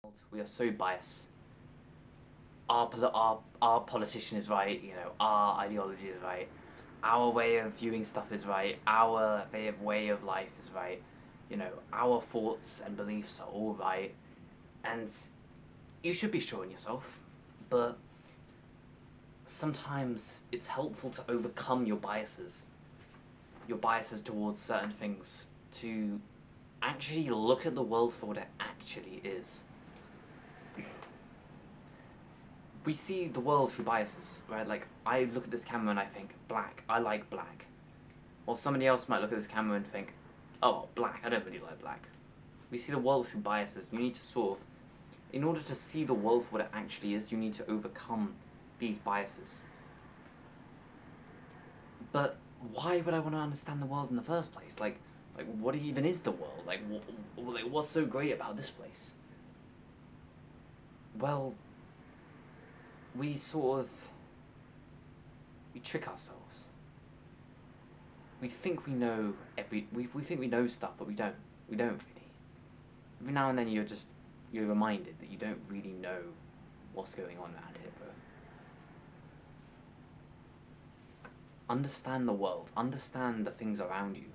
We are so biased. Our politician is right, our ideology is right, our way of viewing stuff is right, our way of life is right, our thoughts and beliefs are all right, and you should be sure in yourself, but sometimes it's helpful to overcome your biases towards certain things, to actually look at the world for what it actually is. We see the world through biases, right? Like, I look at this camera and I think, black, I like black. Or somebody else might look at this camera and think, oh, black, I don't really like black. We see the world through biases. You need to sort of, in order to see the world for what it actually is, you need to overcome these biases. But why would I want to understand the world in the first place? Like what even is the world? Like what's so great about this place? Well, we trick ourselves. We think we know we think we know stuff, but we don't. We don't really. Every now and then you're reminded that you don't really know what's going on around here, bro. Understand the world. Understand the things around you.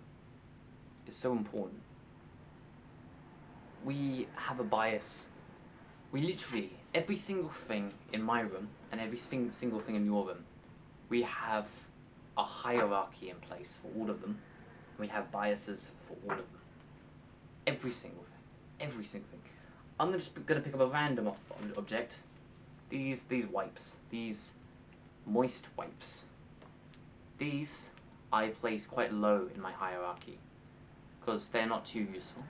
It's so important. We have a bias. We literally, every single thing in my room and every single thing in your room, we have a hierarchy in place for all of them. We have biases for all of them. Every single thing. Every single thing. I'm just going to pick up a random object. These wipes. These moist wipes. These I place quite low in my hierarchy because they're not too useful,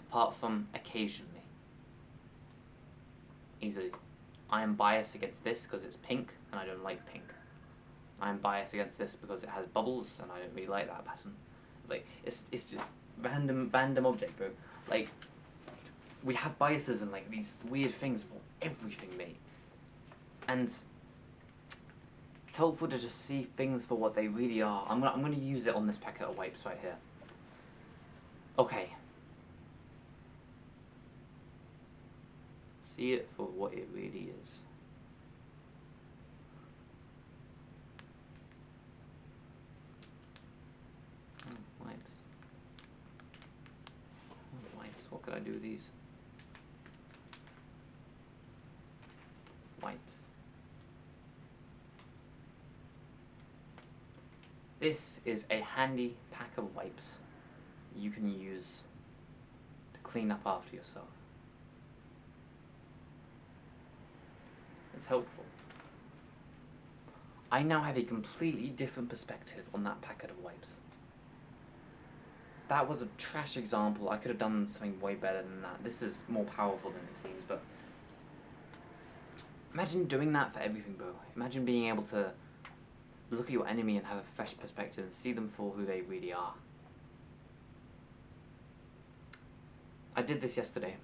apart from occasionally. Easily. I am biased against this because it's pink and I don't like pink. I am biased against this because it has bubbles and I don't really like that pattern. Like, it's just random object, bro. Like, we have biases and like these weird things for everything, mate. And it's helpful to just see things for what they really are. I'm gonna use it on this packet of wipes right here. Okay. See it for what it really is. Wipes. Wipes. What could I do with these? Wipes. This is a handy pack of wipes you can use to clean up after yourself. It's helpful. I now have a completely different perspective on that packet of wipes. That was a trash example. I could have done something way better than that. This is more powerful than it seems, but imagine doing that for everything, bro. Imagine being able to look at your enemy and have a fresh perspective and see them for who they really are. I did this yesterday.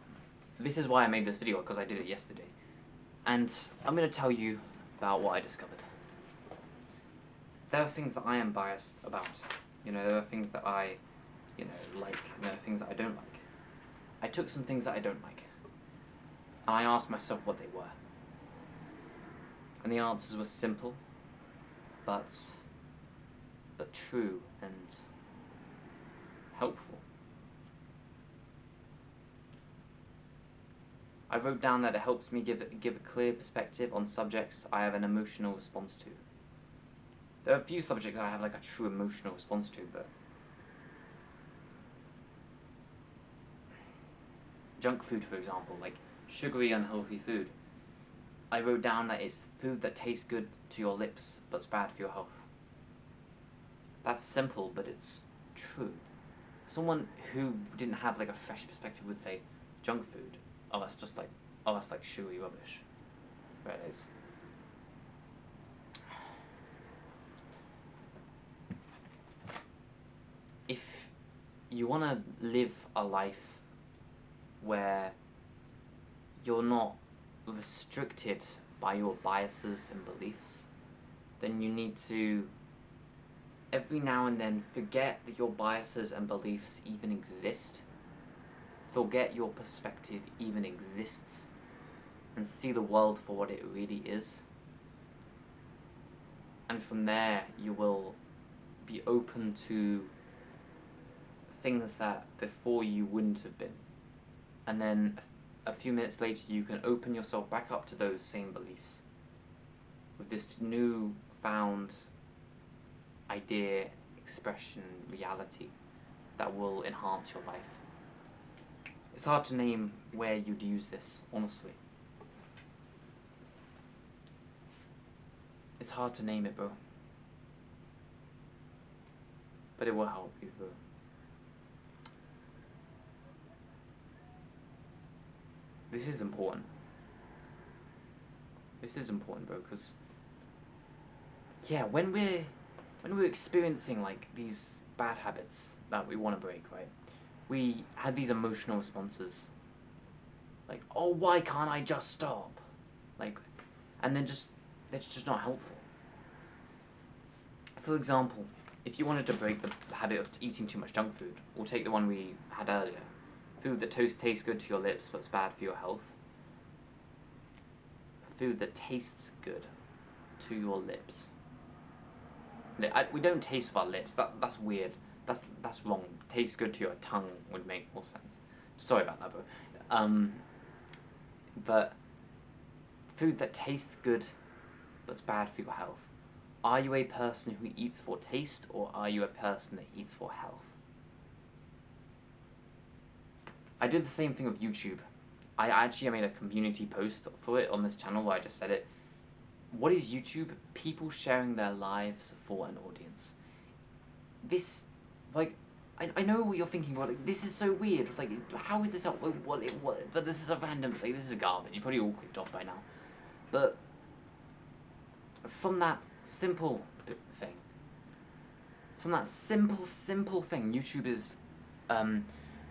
This is why I made this video, because I did it yesterday. And I'm going to tell you about what I discovered. There are things that I am biased about. There are things that I, like. There are things that I don't like. I took some things that I don't like. And I asked myself what they were. And the answers were simple, but true and helpful. I wrote down that it helps me give a clear perspective on subjects I have an emotional response to. There are a few subjects I have like a true emotional response to, but junk food, for example, like sugary, unhealthy food. I wrote down that it's food that tastes good to your lips, but's bad for your health. That's simple, but it's true. Someone who didn't have like a fresh perspective would say, junk food, that's like sugary rubbish. Right, if you want to live a life where you're not restricted by your biases and beliefs, then you need to every now and then forget that your biases and beliefs even exist. forget your perspective even exists, and see the world for what it really is. And from there, you will be open to things that before you wouldn't have been. And then a few minutes later, you can open yourself back up to those same beliefs with this new found idea, expression, reality that will enhance your life. It's hard to name where you'd use this, honestly. It's hard to name it, bro. But it will help you, bro. This is important. This is important, bro, because yeah, when we're experiencing like these bad habits that we want to break, right? We had these emotional responses, like, oh, why can't I just stop? Like, and then that's just not helpful. For example, if you wanted to break the habit of eating too much junk food, we'll take the one we had earlier. Food that tastes good to your lips but's bad for your health. Food that tastes good to your lips. We don't taste with our lips. That's weird. That's wrong. Tastes good to your tongue would make more sense. Sorry about that, bro. But food that tastes good but's bad for your health. Are you a person who eats for taste, or are you a person that eats for health? I did the same thing with YouTube. I made a community post for it on this channel where I just said it. What is YouTube? People sharing their lives for an audience. This, like, I know what you're thinking about. Like, this is so weird. Like, how is this? What? But this is a random. Like, this is garbage. You probably all clicked off by now. But from that simple thing, YouTube is,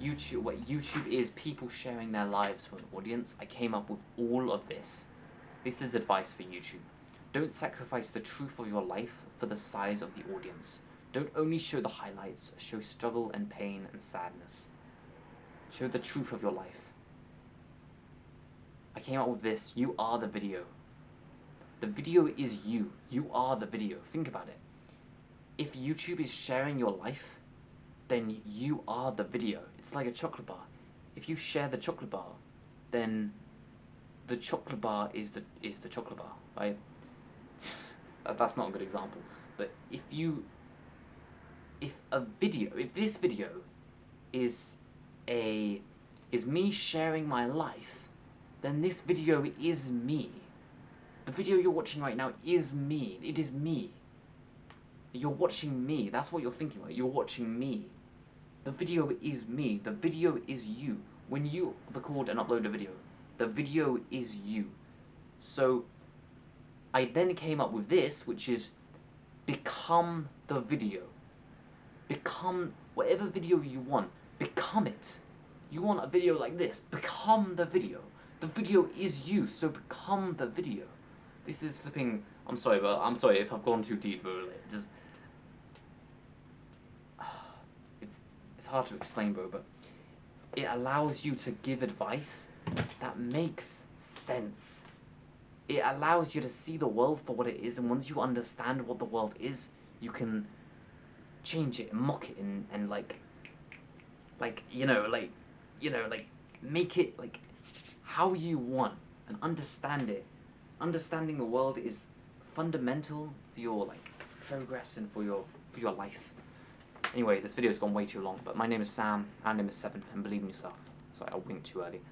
YouTube is people sharing their lives for an audience. I came up with all of this. This is advice for YouTube. Don't sacrifice the truth of your life for the size of the audience. Don't only show the highlights, show struggle and pain and sadness. Show the truth of your life. I came up with this. You are the video. The video is you. You are the video. Think about it. If YouTube is sharing your life, then you are the video. It's like a chocolate bar. If you share the chocolate bar, then the chocolate bar is the chocolate bar, right? That's not a good example. But if this video is me sharing my life, then this video is me. The video you're watching right now is me. It is me. You're watching me. That's what you're thinking, right? You're watching me. The video is me. The video is you. When you record and upload a video, the video is you. So I then came up with this, which is become the video. Become whatever video you want. Become it. You want a video like this. Become the video. The video is you, so become the video. This is flipping... I'm sorry if I've gone too deep, bro. Just... It's hard to explain, bro, but it allows you to give advice that makes sense. It allows you to see the world for what it is, and once you understand what the world is, you can change it and mock it and like make it like how you want and understand it. Understanding the world is fundamental for your like progress and for your life. Anyway, this video's gone way too long, but my name is Sam, our name is 7, and believe in yourself. Sorry, I winked too early.